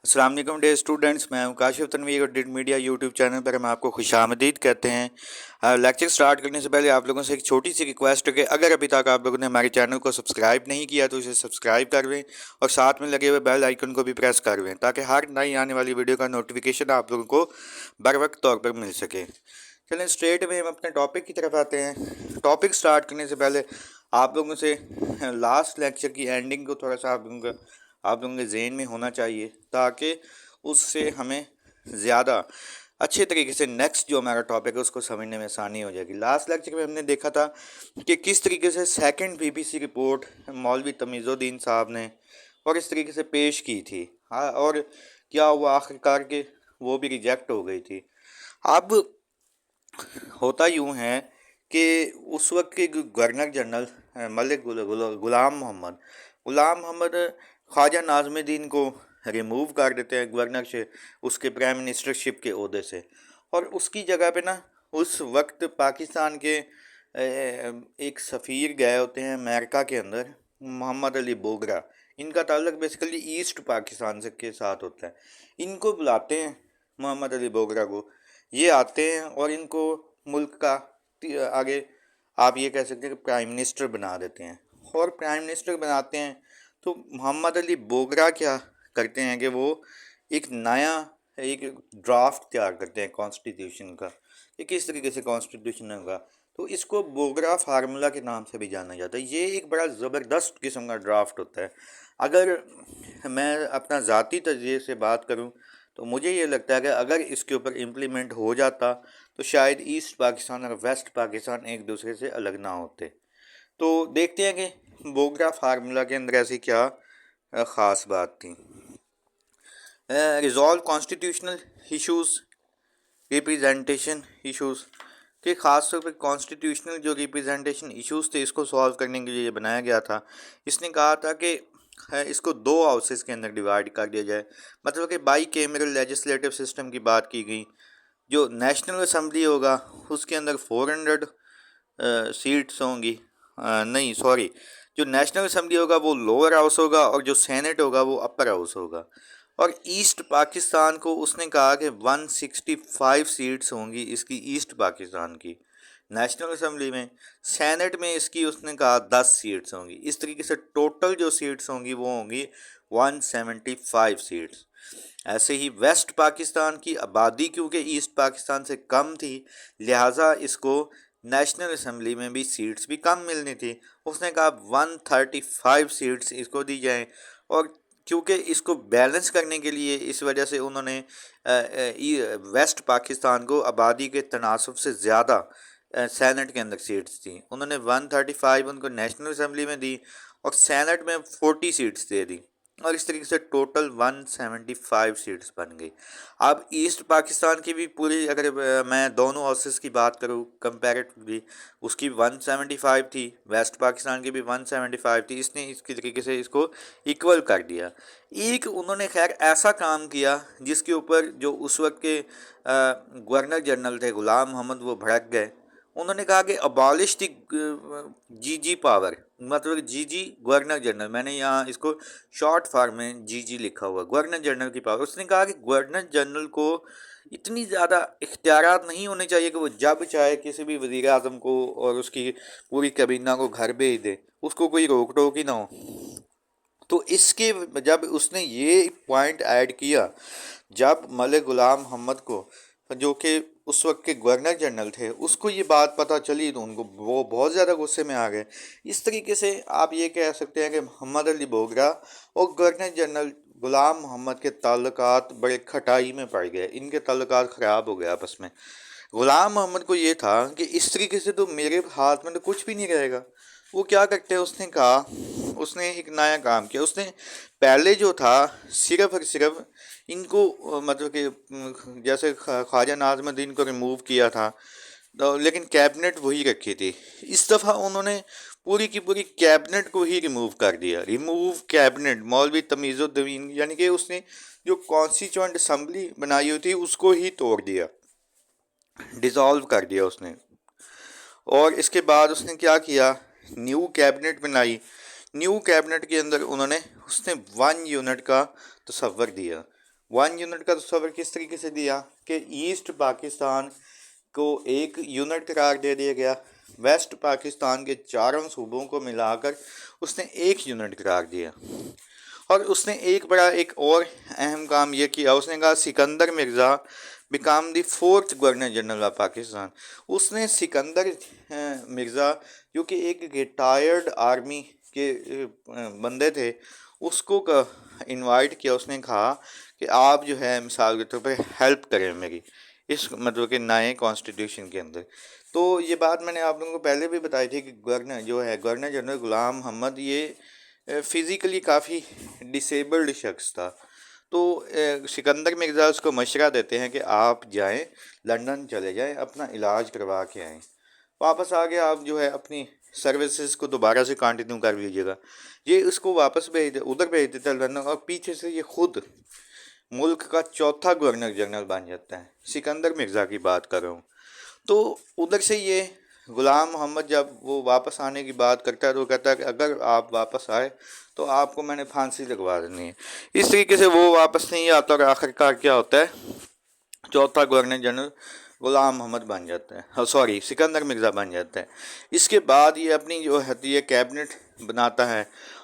अस्सलाम वालेकुम day students, मैं हूं काशिफ तनवीर और डिड मीडिया यूट्यूब चैनल पर हम आपको खुशामदीद कहते हैं। लेक्चर स्टार्ट करने से पहले आप लोगों से एक छोटी सी रिक्वेस्ट है कि अगर अभी तक आप लोगों ने हमारे चैनल को सब्सक्राइब नहीं किया तो इसे सब्सक्राइब कर लें और साथ में लगे हुए बेल आइकन को भी प्रेस कर लें ताकि हर नई आने वाली वीडियो का नोटिफिकेशन आप लोगों को बर वक्त तौर पर मिल सके। चलें स्ट्रेट में हम अपने टॉपिक की तरफ आते हैं। टॉपिक स्टार्ट करने से पहले आप लोगों से लास्ट लेक्चर की एंडिंग को थोड़ा सा आप लोगों के जहन में होना चाहिए ताकि उससे हमें ज़्यादा अच्छे तरीके से नेक्स्ट जो हमारा टॉपिक है उसको समझने में आसानी हो जाएगी। लास्ट लेक्चर में हमने देखा था कि किस तरीके से सेकंड बीबीसी रिपोर्ट मौलवी तमीज़ुद्दीन साहब ने और इस तरीके से पेश की थी। हाँ, और क्या हुआ आखिरकार के वो भी रिजेक्ट हो गई थी। अब होता यूँ है कि उस वक्त के गवर्नर जनरल मलिक गुलाम मोहम्मद ख्वाजा नाज़मुद्दीन को रिमूव कर देते हैं गवर्नर से, उसके प्राइम मिनिस्टरशिप के ओहदे से, और उसकी जगह पे ना उस वक्त पाकिस्तान के एक सफ़ीर गए होते हैं अमेरिका के अंदर, मोहम्मद अली बोगरा। इनका ताल्लुक बेसिकली ईस्ट पाकिस्तान से के साथ होता है। इनको बुलाते हैं मोहम्मद अली बोगरा को, ये आते हैं और इनको मुल्क का आगे आप ये कह सकते हैं कि प्राइम मिनिस्टर बना देते हैं। और प्राइम मिनिस्टर बनाते हैं तो मोहम्मद अली बोगरा क्या करते हैं कि वो एक नया एक ड्राफ्ट तैयार करते हैं कॉन्स्टिट्यूशन का कि किस तरीके से कॉन्स्टिट्यूशन होगा। तो इसको बोगरा फार्मूला के नाम से भी जाना जाता है। ये एक बड़ा ज़बरदस्त किस्म का ड्राफ्ट होता है। अगर मैं अपना ज़ाती तजज़िये से बात करूं तो मुझे ये लगता है कि अगर इसके ऊपर इम्प्लीमेंट हो जाता तो शायद ईस्ट पाकिस्तान और वेस्ट पाकिस्तान एक दूसरे से अलग ना होते। तो देखते हैं कि बोगरा फार्मूला के अंदर ऐसी क्या ख़ास बात थी। Resolve constitutional issues, representation issues के ख़ास तौर पर कॉन्स्टिट्यूशनल जो रिप्रेजेंटेशन इश्यूज़ थे इसको सॉल्व करने के लिए बनाया गया था। इसने कहा था कि इसको दो हाउसेस के अंदर डिवाइड कर दिया जाए, मतलब कि बाई कैमरल लेजिस्लेटिव सिस्टम की बात की गई। जो नेशनल असम्बली होगा उसके अंदर 400 सीट्स होंगी, नहीं सॉरी, जो नेशनल असम्बली होगा वो लोअर हाउस होगा और जो सेनेट होगा वो अपर हाउस होगा। और ईस्ट पाकिस्तान को उसने कहा कि 165 सीट्स होंगी इसकी ईस्ट पाकिस्तान की नेशनल असम्बली में। सेनेट में इसकी उसने कहा 10 सीट्स होंगी। इस तरीके से टोटल जो सीट्स होंगी वो होंगी 175 सीट्स। ऐसे ही वेस्ट पाकिस्तान की आबादी क्योंकि ईस्ट पाकिस्तान से कम थी, लिहाजा इसको नेशनल असम्बली में भी सीट्स भी कम मिलनी थी। उसने कहा 135 सीट्स इसको दी जाएं। और क्योंकि इसको बैलेंस करने के लिए इस वजह से उन्होंने वेस्ट पाकिस्तान को आबादी के तनासब से ज़्यादा सेनेट के अंदर सीट्स दी। उन्होंने 135 उनको नेशनल असम्बली में दी और सेनेट में 40 सीट्स दे दी, और इस तरीके से टोटल 175 सीट्स बन गई। अब ईस्ट पाकिस्तान की भी पूरी अगर मैं दोनों हाउसेस की बात करूँ कंपैरेटिवली, उसकी 175 थी, वेस्ट पाकिस्तान की भी 175 थी। इसने इसकी तरीके से इसको इक्वल कर दिया। एक उन्होंने खैर ऐसा काम किया जिसके ऊपर जो उस वक्त के गवर्नर जनरल थे गुलाम मोहम्मद वो भड़क गए। उन्होंने कहा कि अबॉलिश दी जीजी पावर, मतलब जीजी गवर्नर जनरल, मैंने यहाँ इसको शॉर्ट फॉर्म में जीजी लिखा हुआ, गवर्नर जनरल की पावर। उसने कहा कि गवर्नर जनरल को इतनी ज़्यादा इख्तियारात नहीं होने चाहिए कि वो जब चाहे किसी भी वज़ीर आज़म को और उसकी पूरी कैबिना को घर भेज दे, उसको कोई रोक टोक ही ना हो। तो इसके जब उसने ये पॉइंट ऐड किया, जब मलिक गुलाम मोहम्मद को जो कि उस वक्त के गवर्नर जनरल थे उसको ये बात पता चली तो उनको वो बहुत ज़्यादा गुस्से में आ गए। इस तरीके से आप ये कह सकते हैं कि मोहम्मद अली बोगरा और गवर्नर जनरल गुलाम मोहम्मद के ताल्लुकात बड़े खटाई में पड़ गए, इनके ताल्लुकात ख़राब हो गए आपस में। गुलाम मोहम्मद को ये था कि इस तरीके से तो मेरे हाथ में तो कुछ भी नहीं रहेगा। वो क्या करते हैं, उसने कहा, उसने एक नया काम किया। उसने पहले जो था सिर्फ और सिर्फ इनको मतलब कि जैसे ख्वाजा नाज़मुद्दीन को रिमूव किया था तो लेकिन कैबिनेट वही रखी थी। इस दफ़ा उन्होंने पूरी की पूरी कैबिनेट को ही रिमूव कर दिया। रिमूव कैबिनेट मौलवी तमीज़ुद्दीन, यानी कि उसने जो कॉन्स्टिट्यूएंट असम्बली बनाई हुई थी उसको ही तोड़ दिया, डिज़ोल्व कर दिया उसने। और इसके बाद उसने क्या किया, न्यू कैबिनेट बनाई। न्यू कैबिनेट के अंदर उन्होंने उसने 1 यूनिट का तस्वर दिया। 1 یونٹ کا تصور کس طریقے سے دیا کہ ایسٹ پاکستان کو 1 یونٹ قرار دے دیا گیا، ویسٹ پاکستان کے چاروں صوبوں کو ملا کر اس نے 1 یونٹ قرار دیا۔ اور اس نے ایک اور اہم کام یہ کیا، اس نے کہا Sikandar Mirza became the 4th governor general of Pakistan. اس نے سکندر مرزا جو کہ ایک ریٹائرڈ آرمی کے بندے تھے، اس کو انوائٹ کیا، اس نے کہا کہ آپ جو ہے مثال کے طور پہ ہیلپ کریں میری اس مطلب کہ نئے کانسٹیٹیوشن کے اندر۔ تو یہ بات میں نے آپ لوگوں کو پہلے بھی بتائی تھی کہ گورنر جنرل غلام محمد یہ فزیکلی کافی ڈسیبلڈ شخص تھا۔ تو سکندر مرزا اس کو مشورہ دیتے ہیں کہ آپ جائیں لندن چلے جائیں، اپنا علاج کروا کے آئیں، واپس آ کے آپ جو ہے اپنی سروسز کو دوبارہ سے کنٹینیو کر لیجیے گا۔ یہ اس کو واپس ادھر بھیج دیتا ہے لندن، اور پیچھے سے یہ خود ملک کا 4تھا گورنر جنرل بن جاتا ہے۔ سکندر مرزا کی بات کر رہا ہوں۔ تو ادھر سے یہ غلام محمد جب وہ واپس آنے کی بات کرتا ہے تو وہ کہتا ہے کہ اگر آپ واپس آئے تو آپ کو میں نے پھانسی لگوا دینی ہے۔ اس طریقے سے وہ واپس نہیں آتا، اور آخر کار کیا ہوتا ہے، 4تھا گورنر جنرل غلام محمد بن جاتا ہے، سکندر مرزا بن جاتا ہے۔ اس کے بعد یہ اپنی جو ہے کیبنٹ بناتا ہے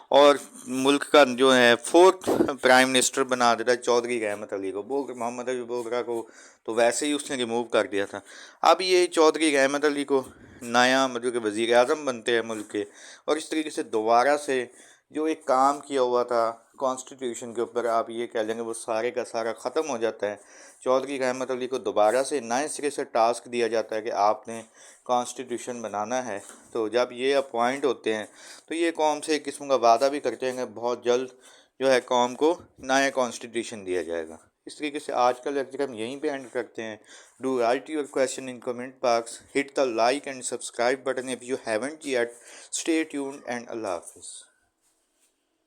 اور ملک کا جو ہے 4تھ پرائم منسٹر بنا دیتا ہے چودھری رحمت علی کو۔ محمد علی بوگرا کو تو ویسے ہی اس نے ریموو کر دیا تھا، اب یہ چودھری رحمت علی کو نیا مطلب کہ وزیر اعظم بنتے ہیں ملک کے، اور اس طریقے سے دوبارہ سے جو ایک کام کیا ہوا تھا کانسٹیٹیوشن کے اوپر، آپ یہ کہہ لیں گے وہ سارے کا سارا ختم ہو جاتا ہے۔ چودھری رحمت علی کو دوبارہ سے نئے سرے سے ٹاسک دیا جاتا ہے کہ آپ نے کانسٹیٹیوشن بنانا ہے۔ تو جب یہ اپوائنٹ ہوتے ہیں تو یہ قوم سے ایک قسم کا وعدہ بھی کرتے ہیں کہ بہت جلد جو ہے قوم کو نیا کانسٹیٹیوشن دیا جائے گا۔ اس طریقے سے آج کا لیکچر ہم یہیں پہ اینڈ کرتے ہیں۔ Do write your question in comment box, hit the like and subscribe button if you haven't yet. Stay tuned and اللہ حافظ۔